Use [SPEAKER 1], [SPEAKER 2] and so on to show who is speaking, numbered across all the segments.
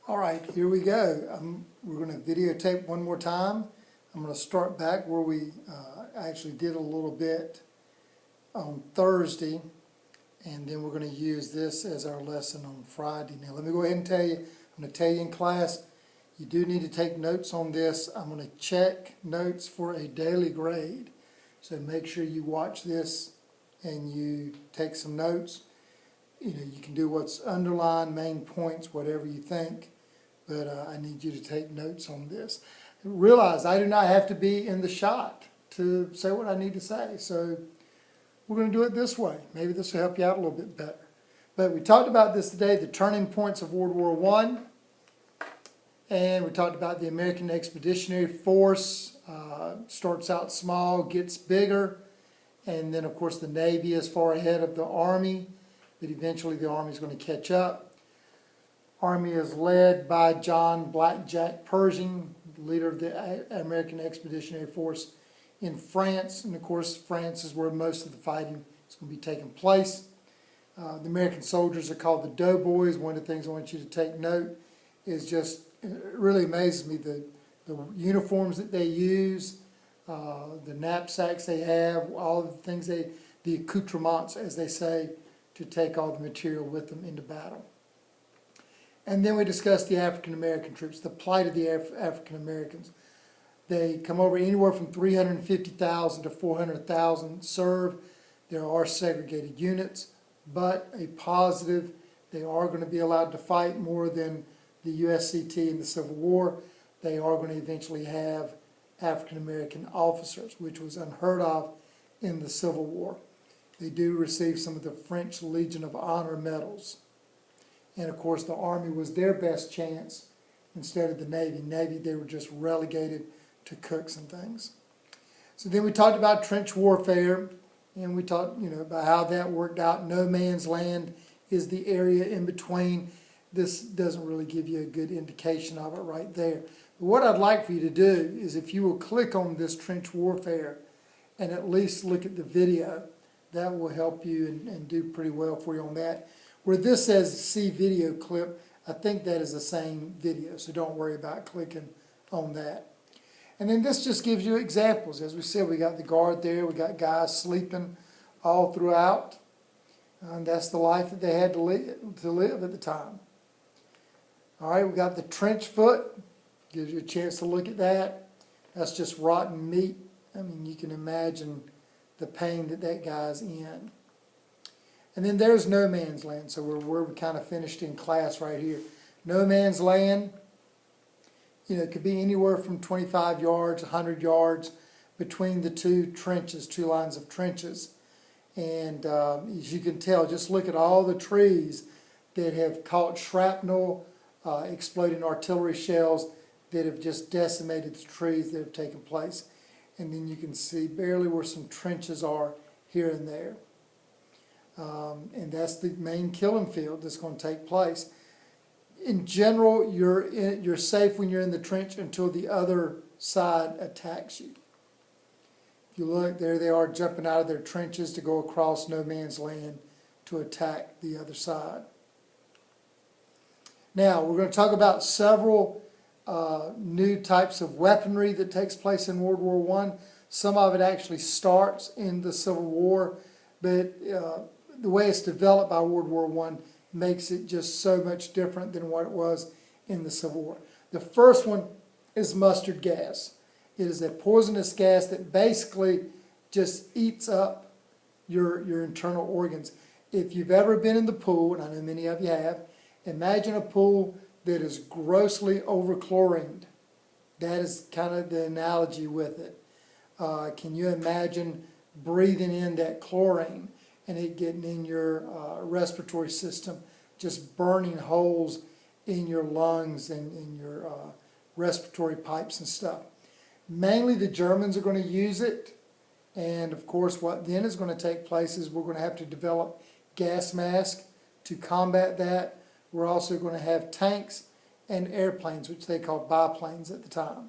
[SPEAKER 1] All right, here we go. We're going to videotape one more time. I'm going to start back where we actually did a little bit on Thursday, and then we're going to use this as our lesson on Friday. Now, let me go ahead and tell you, I'm going to tell you in class, you do need to take notes on this. I'm going to check notes for a daily grade. So make sure you watch this and you take some notes. You know, you can do what's underlined, main points, whatever you think, but I need you to take notes on this. Realize I do not have to be in the shot to say what I need to say, so we're going to do it this way. Maybe this will help you out a little bit better. But we talked about this today, the turning points of World War I, and we talked about the American Expeditionary Force. Starts out small, gets bigger, and then of course the Navy is far ahead of the Army, but eventually the Army is going to catch up. Army is led by John Blackjack Pershing, leader of the American Expeditionary Force in France, and of course France is where most of the fighting is going to be taking place. The American soldiers are called the doughboys. One of the things I want you to take note is just, it really amazes me, the uniforms that they use, the knapsacks they have, all the things the accoutrements, as they say, to take all the material with them into battle. And then we discussed the African American troops, the plight of the African Americans. They come over anywhere from 350,000 to 400,000 serve. There are segregated units, but a positive, they are going to be allowed to fight more than the USCT in the Civil War. They are going to eventually have African American officers, which was unheard of in the Civil War. They do receive some of the French Legion of Honor medals. And of course the Army was their best chance instead of the Navy. Navy, they were just relegated to cooks and things. So then we talked about trench warfare, and we talked about how that worked out. No man's land is the area in between. This doesn't really give you a good indication of it right there. But what I'd like for you to do is, if you will click on this trench warfare and at least look at the video, that will help you and do pretty well for you on that. Where this says see video clip, I think that is the same video, so don't worry about clicking on that. And then this just gives you examples. As we said, we got the guard there, we got guys sleeping all throughout, and that's the life that they had to live at the time. All right, we got the trench foot, gives you a chance to look at that. That's just rotten meat. I mean, you can imagine the pain that guy's in. And then there's no man's land, so we're kind of finished in class right here. No man's land, it could be anywhere from 25 yards, 100 yards between the two trenches, two lines of trenches. And as you can tell, just look at all the trees that have caught shrapnel, exploding artillery shells that have just decimated the trees that have taken place. And then you can see barely where some trenches are here and there. And that's the main killing field that's going to take place. In general, you're safe when you're in the trench until the other side attacks you. If you look, there they are jumping out of their trenches to go across no man's land to attack the other side. Now, we're going to talk about several new types of weaponry that takes place in World War I. Some of it actually starts in the Civil War, but the way it's developed by World War I makes it just so much different than what it was in the Civil War. The first one is mustard gas. It is a poisonous gas that basically just eats up your internal organs. If you've ever been in the pool, and I know many of you have, imagine a pool that is grossly overchlorined. That is kind of the analogy with it. Can you imagine breathing in that chlorine and it getting in your respiratory system, just burning holes in your lungs and in your respiratory pipes and stuff? Mainly the Germans are going to use it, and of course what then is going to take place is we're going to have to develop gas masks to combat that. We're also going to have tanks and airplanes, which they called biplanes at the time.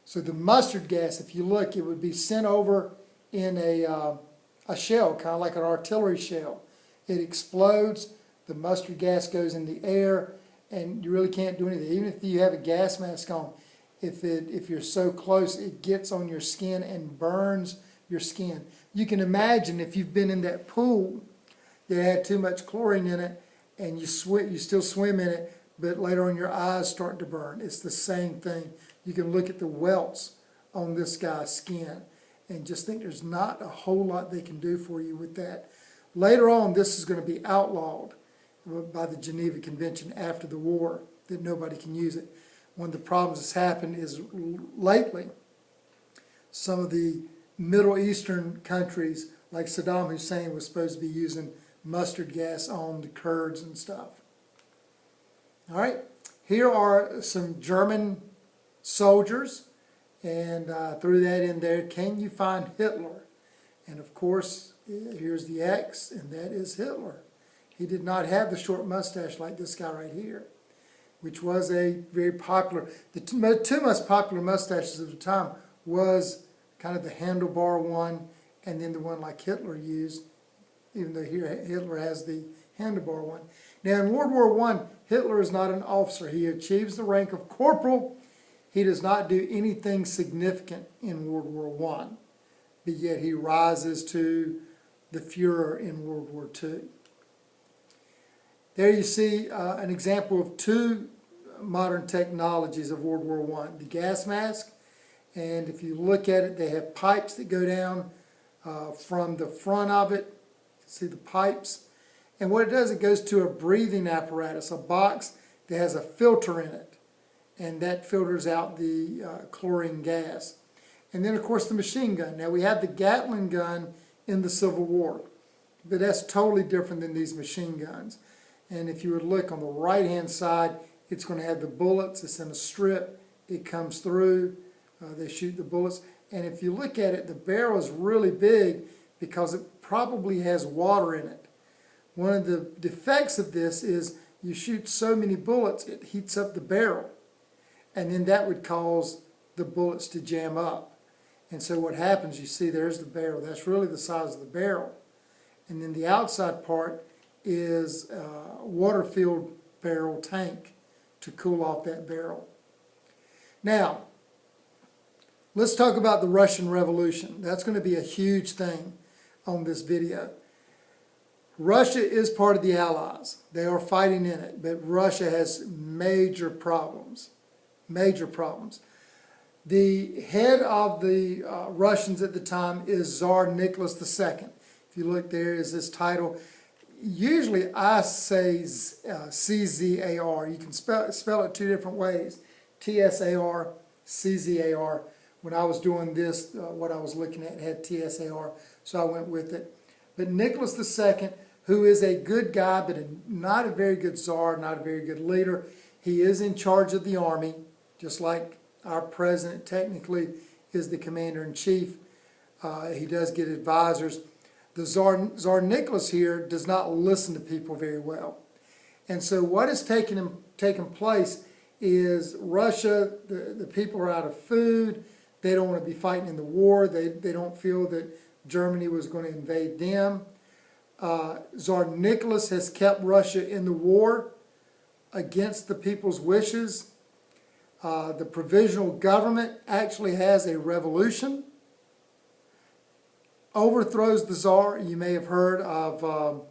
[SPEAKER 1] So the mustard gas, if you look, it would be sent over in a shell, kind of like an artillery shell. It explodes, the mustard gas goes in the air, and you really can't do anything. Even if you have a gas mask on, if you're so close, it gets on your skin and burns your skin. You can imagine if you've been in that pool that had too much chlorine in it, and you still swim in it, but later on your eyes start to burn. It's the same thing. You can look at the welts on this guy's skin and just think there's not a whole lot they can do for you with that. Later on, this is going to be outlawed by the Geneva Convention after the war, that nobody can use it. One of the problems that's happened is lately, some of the Middle Eastern countries, like Saddam Hussein was supposed to be using mustard gas on the Kurds and stuff. All right, here are some German soldiers, and I threw that in there. Can you find Hitler? And of course, here's the X, and that is Hitler. He did not have the short mustache like this guy right here, which was a very popular, the two most popular mustaches of the time was kind of the handlebar one, and then the one like Hitler used, even though here Hitler has the handlebar one. Now in World War I, Hitler is not an officer. He achieves the rank of corporal. He does not do anything significant in World War I, but yet he rises to the Fuhrer in World War II. There you see an example of two modern technologies of World War I. The gas mask, and if you look at it, they have pipes that go down from the front of it. See the pipes? And what it does, it goes to a breathing apparatus, a box that has a filter in it, and that filters out the chlorine gas. And then, of course, the machine gun. Now, we have the Gatling gun in the Civil War, but that's totally different than these machine guns. And if you would look on the right-hand side, it's going to have the bullets. It's in a strip. It comes through. They shoot the bullets. And if you look at it, the barrel is really big because it probably has water in it. One of the defects of this is you shoot so many bullets, it heats up the barrel. And then that would cause the bullets to jam up. And so what happens, you see there's the barrel. That's really the size of the barrel. And then the outside part is a water-filled barrel tank to cool off that barrel. Now, let's talk about the Russian Revolution. That's going to be a huge thing on this video. Russia is part of the Allies. They are fighting in it, but Russia has major problems. Major problems. The head of the Russians at the time is Tsar Nicholas II. If you look, there is this title. Usually I say C-Z-A-R. You can spell it two different ways. T-S-A-R, C-Z-A-R. When I was doing this, what I was looking at had T-S-A-R, so I went with it. But Nicholas II, who is a good guy, but not a very good czar, not a very good leader, he is in charge of the army, just like our president technically is the commander-in-chief. He does get advisors. The Tsar Nicholas here does not listen to people very well. And so what has taken place is Russia, the people are out of food. They don't want to be fighting in the war. They don't feel that Germany was going to invade them. Tsar Nicholas has kept Russia in the war against the people's wishes. The provisional government actually has a revolution, overthrows the Tsar. You may have heard of,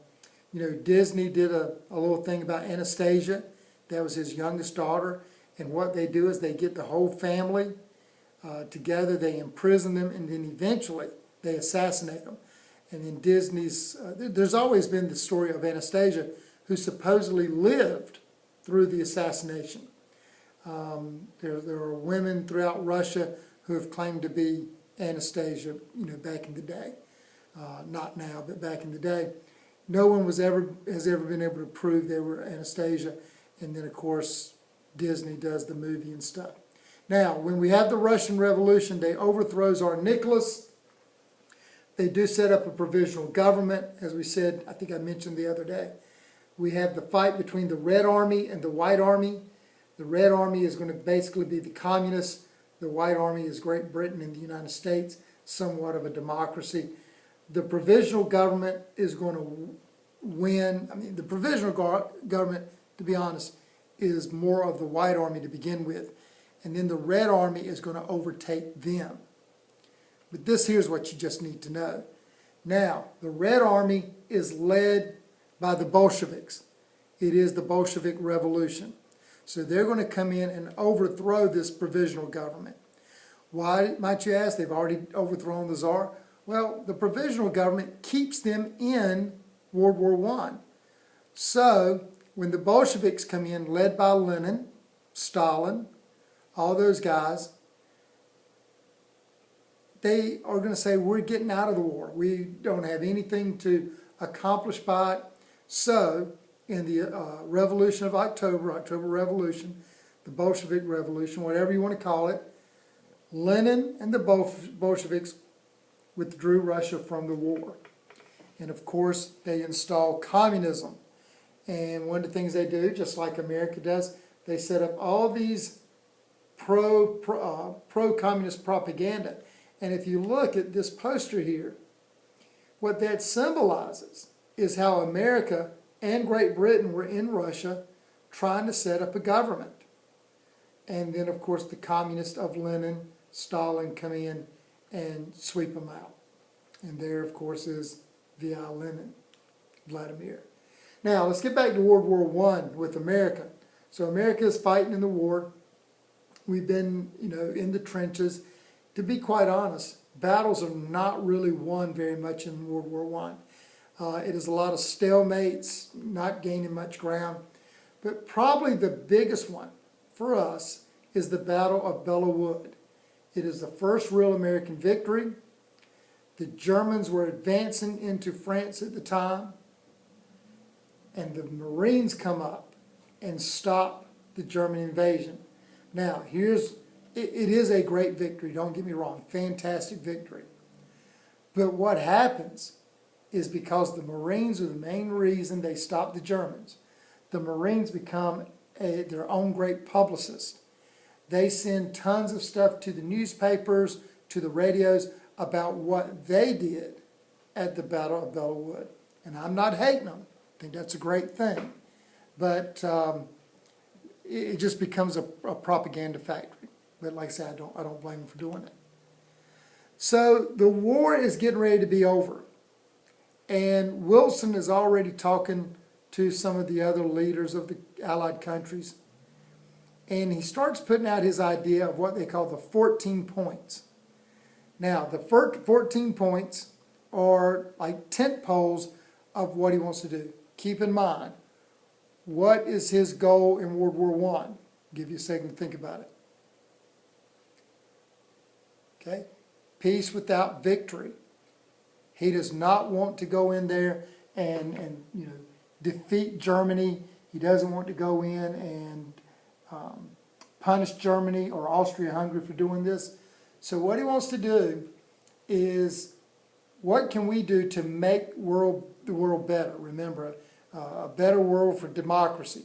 [SPEAKER 1] Disney did a little thing about Anastasia. That was his youngest daughter. And what they do is they get the whole family together, they imprison them, and then eventually they assassinate them. And then Disney's, there's always been the story of Anastasia, who supposedly lived through the assassination. There are women throughout Russia who have claimed to be Anastasia, back in the day. Not now, but back in the day. No one has ever been able to prove they were Anastasia. And then, of course, Disney does the movie and stuff. Now, when we have the Russian Revolution, they overthrow Tsar Nicholas. They do set up a provisional government, as we said, I think I mentioned the other day. We have the fight between the Red Army and the White Army. The Red Army is going to basically be the communists. The White Army is Great Britain and the United States, somewhat of a democracy. The provisional government is going to win. I mean, the provisional government, to be honest, is more of the White Army to begin with. And then the Red Army is going to overtake them. But this here's what you just need to know. Now, the Red Army is led by the Bolsheviks. It is the Bolshevik Revolution. So they're going to come in and overthrow this provisional government. Why, might you ask? They've already overthrown the Tsar. Well, the provisional government keeps them in World War I. So when the Bolsheviks come in, led by Lenin, Stalin, all those guys, they are going to say, we're getting out of the war. We don't have anything to accomplish by it. So in the Revolution of October Revolution, the Bolshevik Revolution, whatever you want to call it, Lenin and the Bolsheviks withdrew Russia from the war. And of course, they install communism. And one of the things they do, just like America does, they set up all these pro-communist propaganda. And if you look at this poster here, what that symbolizes is how America and Great Britain were in Russia trying to set up a government. And then, of course, the communists of Lenin, Stalin come in and sweep them out. And there, of course, is V.I. Lenin, Vladimir. Now, let's get back to World War I with America. So America is fighting in the war. We've been, in the trenches. To be quite honest, battles are not really won very much in World War I. It is a lot of stalemates, not gaining much ground. But probably the biggest one for us is the Battle of Belleau Wood. It is the first real American victory. The Germans were advancing into France at the time, and the Marines come up and stop the German invasion. Now, it is a great victory, don't get me wrong, fantastic victory. But what happens is because the Marines are the main reason they stop the Germans, the Marines become their own great publicists. They send tons of stuff to the newspapers, to the radios, about what they did at the Battle of Belleau Wood. And I'm not hating them. I think that's a great thing. But it just becomes a propaganda factory. But like I said, I don't blame them for doing it. So the war is getting ready to be over. And Wilson is already talking to some of the other leaders of the Allied countries. And he starts putting out his idea of what they call the 14 points. Now, the 14 points are like tent poles of what he wants to do. Keep in mind, what is his goal in World War I? Give you a second to think about it. Okay? Peace without victory. He does not want to go in there and defeat Germany. He doesn't want to go in and punish Germany or Austria-Hungary for doing this. So what he wants to do is, what can we do to make the world better? Remember, a better world for democracy.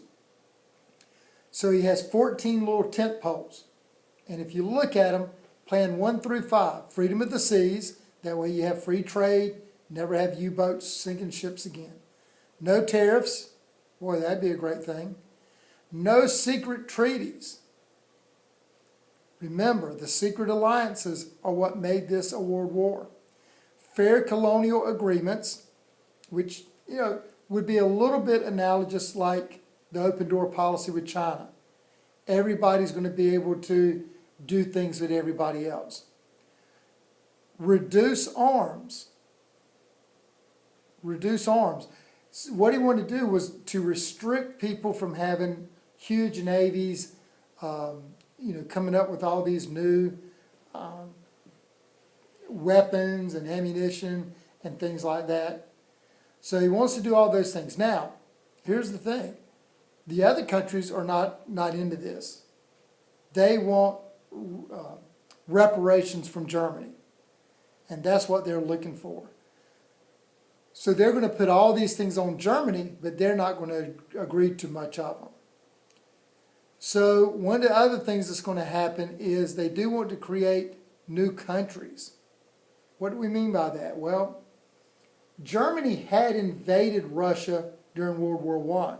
[SPEAKER 1] So he has 14 little tent poles. And if you look at them, plan 1 through 5, freedom of the seas. That way you have free trade, never have U-boats sinking ships again. No tariffs. Boy, that'd be a great thing. No secret treaties. Remember, the secret alliances are what made this a world war. Fair colonial agreements, which, would be a little bit analogous like the open door policy with China. Everybody's going to be able to do things with everybody else. Reduce arms. Reduce arms. What he wanted to do was to restrict people from having huge navies, coming up with all these new weapons and ammunition and things like that. So he wants to do all those things. Now, here's the thing. The other countries are not into this. They want reparations from Germany. And that's what they're looking for. So they're going to put all these things on Germany, but they're not going to agree to much of them. So one of the other things that's going to happen is they do want to create new countries. What do we mean by that? Well, Germany had invaded Russia during World War I.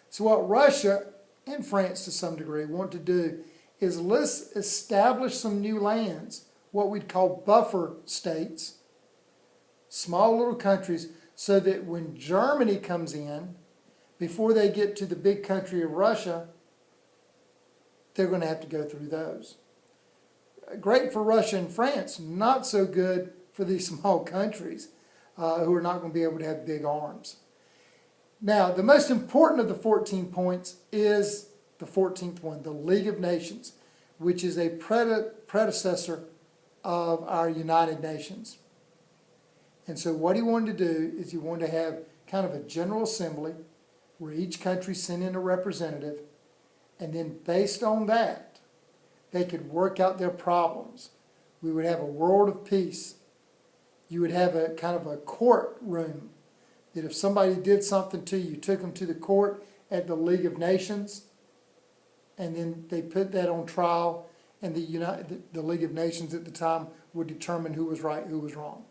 [SPEAKER 1] So what Russia and France to some degree, want to do is let's establish some new lands, what we'd call buffer states, small little countries, so that when Germany comes in, before they get to the big country of Russia, they're going to have to go through those. Great for Russia and France, not so good for these small countries who are not going to be able to have big arms. Now, the most important of the 14 points is the 14th one, the League of Nations, which is a predecessor of our United Nations. And so what he wanted to do is he wanted to have kind of a general assembly where each country sent in a representative, and then based on that, they could work out their problems. We would have a world of peace. You would have a kind of a courtroom that if somebody did something to you, you took them to the court at the League of Nations, and then they put that on trial, and the League of Nations at the time would determine who was right, who was wrong.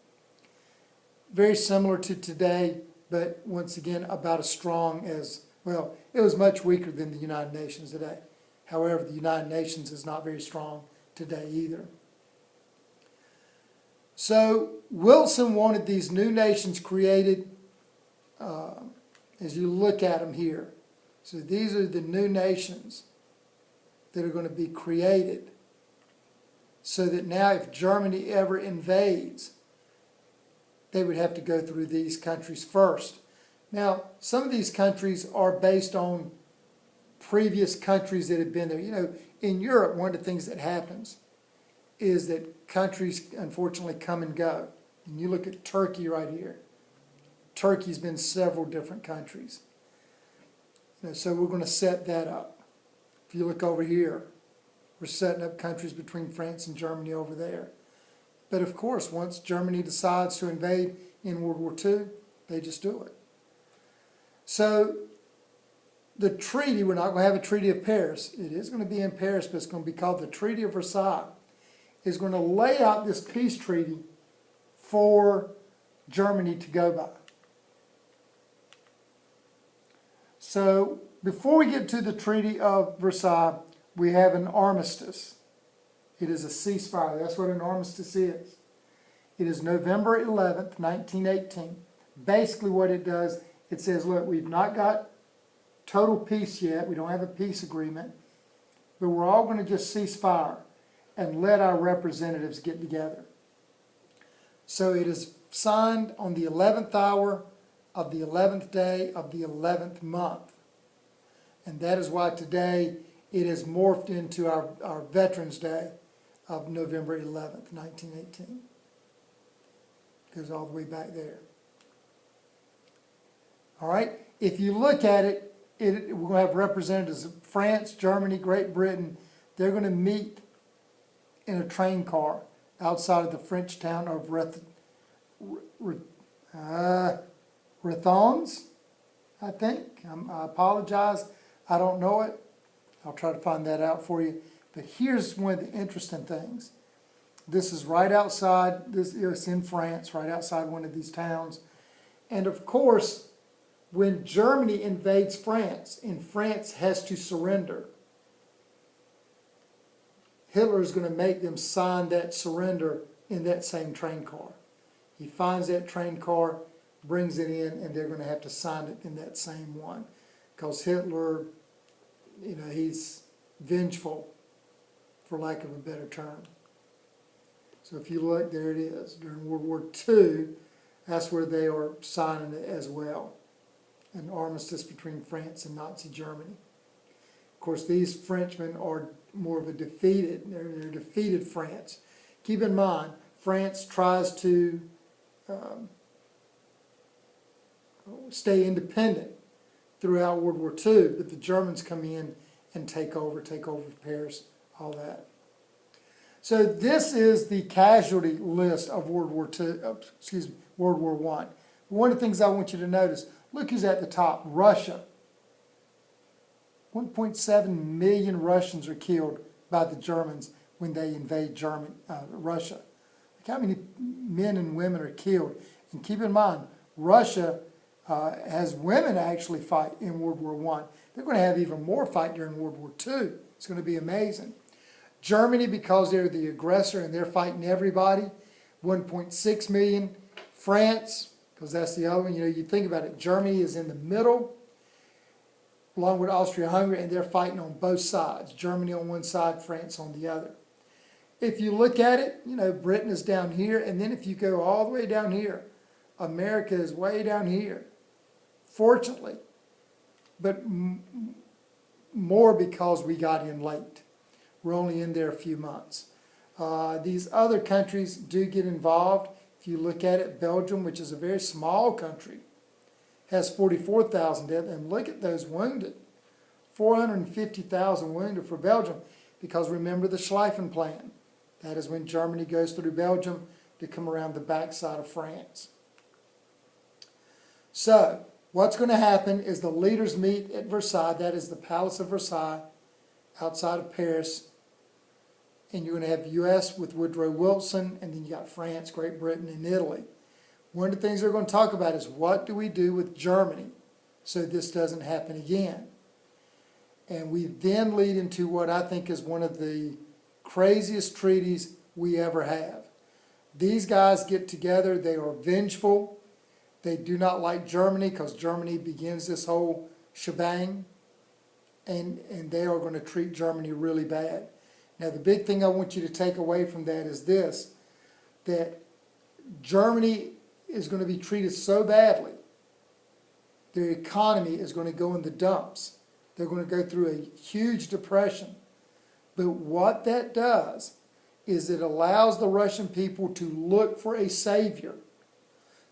[SPEAKER 1] Very similar to today, but once again about as strong as, well, it was much weaker than the United Nations today. However, the United Nations is not very strong today either. So Wilson wanted these new nations created, as you look at them here. So these are the new nations that are going to be created, so that now if Germany ever invades, they would have to go through these countries first. Now, some of these countries are based on previous countries that have been there. You know, in Europe, one of the things that happens is that countries, unfortunately, come and go. And you look at Turkey right here. Turkey's been several different countries. You know, so we're going to set that up. If you look over here, we're setting up countries between France and Germany over there. But of course, once Germany decides to invade in World War II, they just do it. So the treaty, we're not going to have a Treaty of Paris. It is going to be in Paris, but it's going to be called the Treaty of Versailles. Is going to lay out this peace treaty for Germany to go by. So before we get to the Treaty of Versailles, we have an armistice. It is a ceasefire. That's what an armistice is. It is November 11th, 1918. Basically what it does, it says, look, we've not got total peace yet. We don't have a peace agreement. But we're all going to just cease fire and let our representatives get together. So it is signed on the 11th hour of the 11th day of the 11th month. And that is why today it has morphed into our Veterans Day of November 11th, 1918. Goes all the way back there. All right? If you look at it, we're going to have representatives of France, Germany, Great Britain. They're going to meet in a train car outside of the French town of Rathons, I think. I apologize. I don't know it. I'll try to find that out for you. But here's one of the interesting things. This is right outside, it's in France, right outside one of these towns. And of course, when Germany invades France, and France has to surrender, Hitler is going to make them sign that surrender in that same train car. He finds that train car, brings it in, and they're going to have to sign it in that same one. Because Hitler, you know, he's vengeful, for lack of a better term. So if you look, there it is. During World War II, that's where they are signing it as well. An armistice between France and Nazi Germany. Of course, these Frenchmen are more of a defeated, they're defeated France. Keep in mind, France tries to stay independent throughout World War II, but the Germans come in and take over Paris, all that. So this is the casualty list of World War I. One of the things I want you to notice, look who's at the top, Russia. 1.7 million Russians are killed by the Germans when they invade Russia. Look how many men and women are killed. And keep in mind, Russia has women actually fight in World War I. They're going to have even more fight during World War II. It's going to be amazing. Germany, because they're the aggressor and they're fighting everybody, 1.6 million. France, because that's the other one, you think about it, Germany is in the middle, along with Austria-Hungary, and they're fighting on both sides. Germany on one side, France on the other. If you look at it, Britain is down here, and then if you go all the way down here, America is way down here, fortunately, but more because we got in late. We're only in there a few months. These other countries do get involved. If you look at it, Belgium, which is a very small country, has 44,000 dead, and look at those wounded. 450,000 wounded for Belgium, because remember the Schleifen plan. That is when Germany goes through Belgium to come around the backside of France. So, what's going to happen is the leaders meet at Versailles, that is the Palace of Versailles, outside of Paris, and you're going to have U.S. with Woodrow Wilson, and then you got France, Great Britain, and Italy. One of the things they're going to talk about is what do we do with Germany so this doesn't happen again. And we then lead into what I think is one of the craziest treaties we ever have. These guys get together, they are vengeful, they do not like Germany because Germany begins this whole shebang, and they are going to treat Germany really bad. Now the big thing I want you to take away from that is this, that Germany is going to be treated so badly, their economy is going to go in the dumps. They're going to go through a huge depression. But what that does is it allows the Russian people to look for a savior.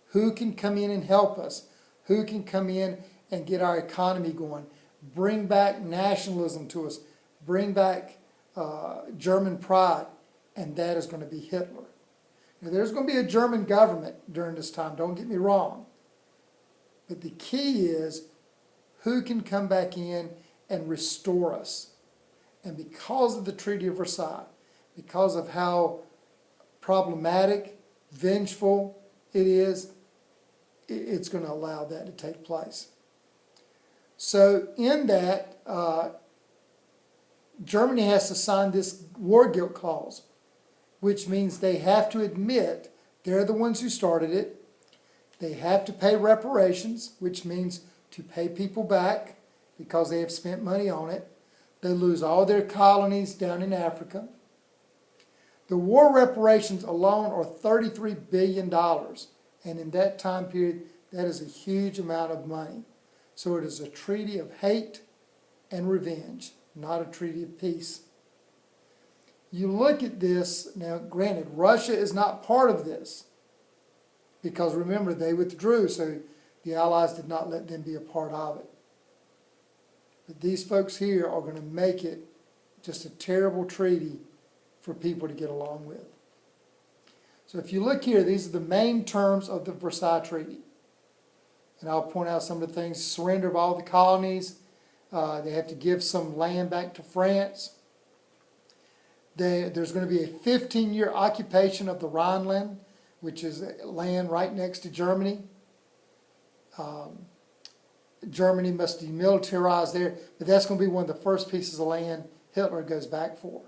[SPEAKER 1] Who can come in and help us? Who can come in and get our economy going? Bring back nationalism to us. Bring back German pride. And that is going to be Hitler. Now, there's going to be a German government during this time, don't get me wrong. But the key is who can come back in and restore us. And because of the Treaty of Versailles, because of how problematic, vengeful it is, it's going to allow that to take place. So in that, Germany has to sign this war guilt clause, which means they have to admit they're the ones who started it. They have to pay reparations, which means to pay people back because they have spent money on it. They lose all their colonies down in Africa. The war reparations alone are $33 billion. And in that time period, that is a huge amount of money. So it is a treaty of hate and revenge, not a treaty of peace. You look at this, now granted, Russia is not part of this. Because remember, they withdrew, so the Allies did not let them be a part of it. But these folks here are going to make it just a terrible treaty for people to get along with. So if you look here, these are the main terms of the Versailles Treaty. And I'll point out some of the things. Surrender of all the colonies. They have to give some land back to France. There's going to be a 15-year occupation of the Rhineland, which is land right next to Germany. Germany must demilitarize there, but that's going to be one of the first pieces of land Hitler goes back for.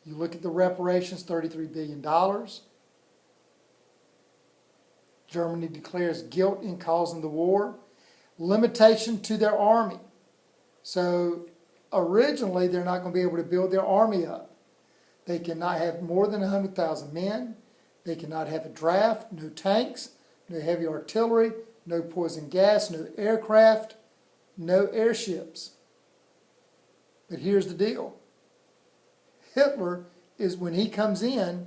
[SPEAKER 1] You look at the reparations, $33 billion. Germany declares guilt in causing the war. Limitation to their army. So originally they're not going to be able to build their army up. They cannot have more than 100,000 men. They cannot have a draft, no tanks, no heavy artillery, no poison gas, no aircraft, no airships. But here's the deal. Hitler is, when he comes in,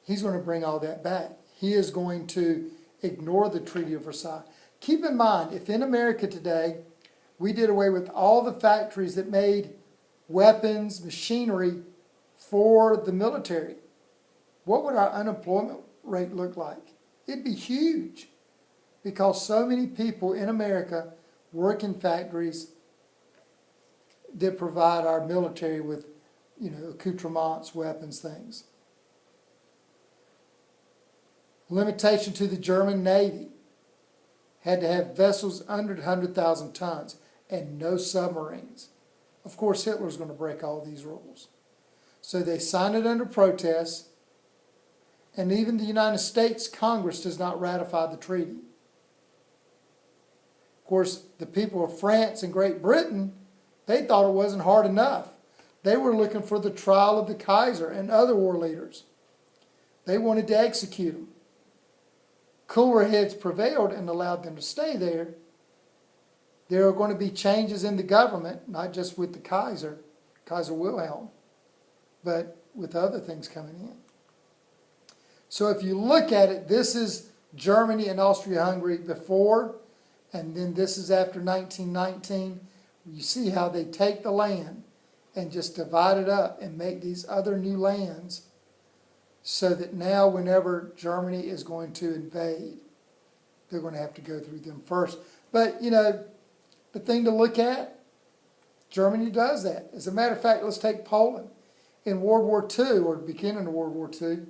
[SPEAKER 1] he's going to bring all that back. He is going to ignore the Treaty of Versailles. Keep in mind, if in America today we did away with all the factories that made weapons, machinery for the military, what would our unemployment rate look like? It'd be huge, because so many people in America work in factories that provide our military with, accoutrements, weapons, things. Limitation to the German Navy. had to have vessels under 100,000 tons and no submarines. Of course, Hitler's going to break all these rules. So they signed it under protest, and even the United States Congress does not ratify the treaty. Of course, the people of France and Great Britain, they thought it wasn't hard enough. They were looking for the trial of the Kaiser and other war leaders. They wanted to execute them. Cooler heads prevailed and allowed them to stay there. There are going to be changes in the government, not just with the Kaiser Wilhelm, but with other things coming in. So if you look at it, this is Germany and Austria-Hungary before, and then this is after 1919. You see how they take the land and just divide it up and make these other new lands, so that now whenever Germany is going to invade, they're going to have to go through them first. But, you know, the thing to look at, Germany does that. As a matter of fact, let's take Poland. In World War II, or the beginning of World War II,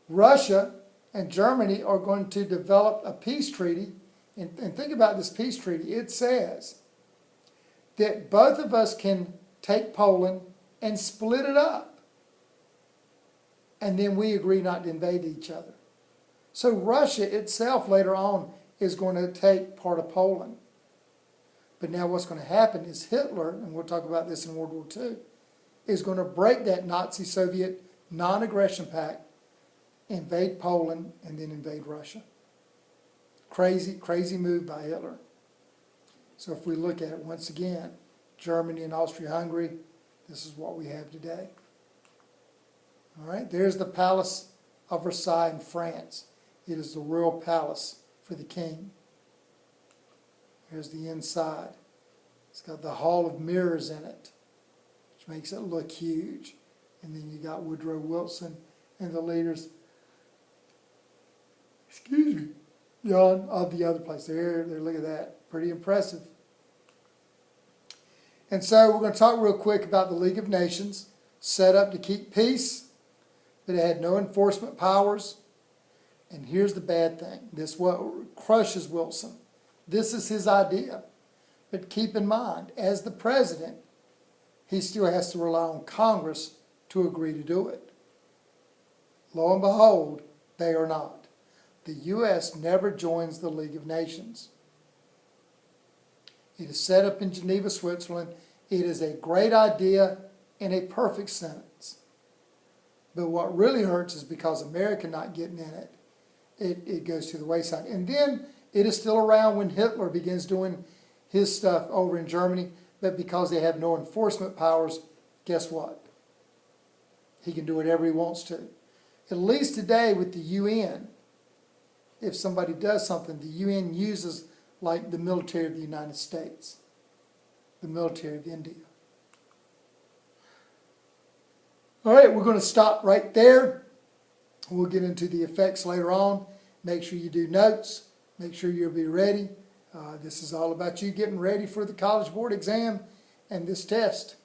[SPEAKER 1] Russia and Germany are going to develop a peace treaty. And think about this peace treaty. It says that both of us can take Poland and split it up. And then we agree not to invade each other. So Russia itself later on is going to take part of Poland. But now what's going to happen is Hitler, and we'll talk about this in World War II, is going to break that Nazi-Soviet non-aggression pact, invade Poland, and then invade Russia. Crazy, crazy move by Hitler. So if we look at it once again, Germany and Austria-Hungary, this is what we have today. All right, there's the Palace of Versailles in France. It is the royal palace for the king. Here's the inside. It's got the Hall of Mirrors in it, which makes it look huge. And then you got Woodrow Wilson and the leaders, John, of the other place. There, look at that. Pretty impressive. And so we're going to talk real quick about the League of Nations, set up to keep peace, but it had no enforcement powers. And here's the bad thing. This what crushes Wilson. This is his idea. But keep in mind, as the president, he still has to rely on Congress to agree to do it. Lo and behold, they are not. The U.S. never joins the League of Nations. It is set up in Geneva, Switzerland. It is a great idea in a perfect sentence. But what really hurts is because America not getting in it, it goes to the wayside. And then it is still around when Hitler begins doing his stuff over in Germany, but because they have no enforcement powers, guess what? He can do whatever he wants to. At least today with the UN, if somebody does something, the UN uses like the military of the United States, the military of India. All right, we're going to stop right there. We'll get into the effects later on. Make sure you do notes. Make sure you'll be ready. This is all about you getting ready for the College Board exam and this test.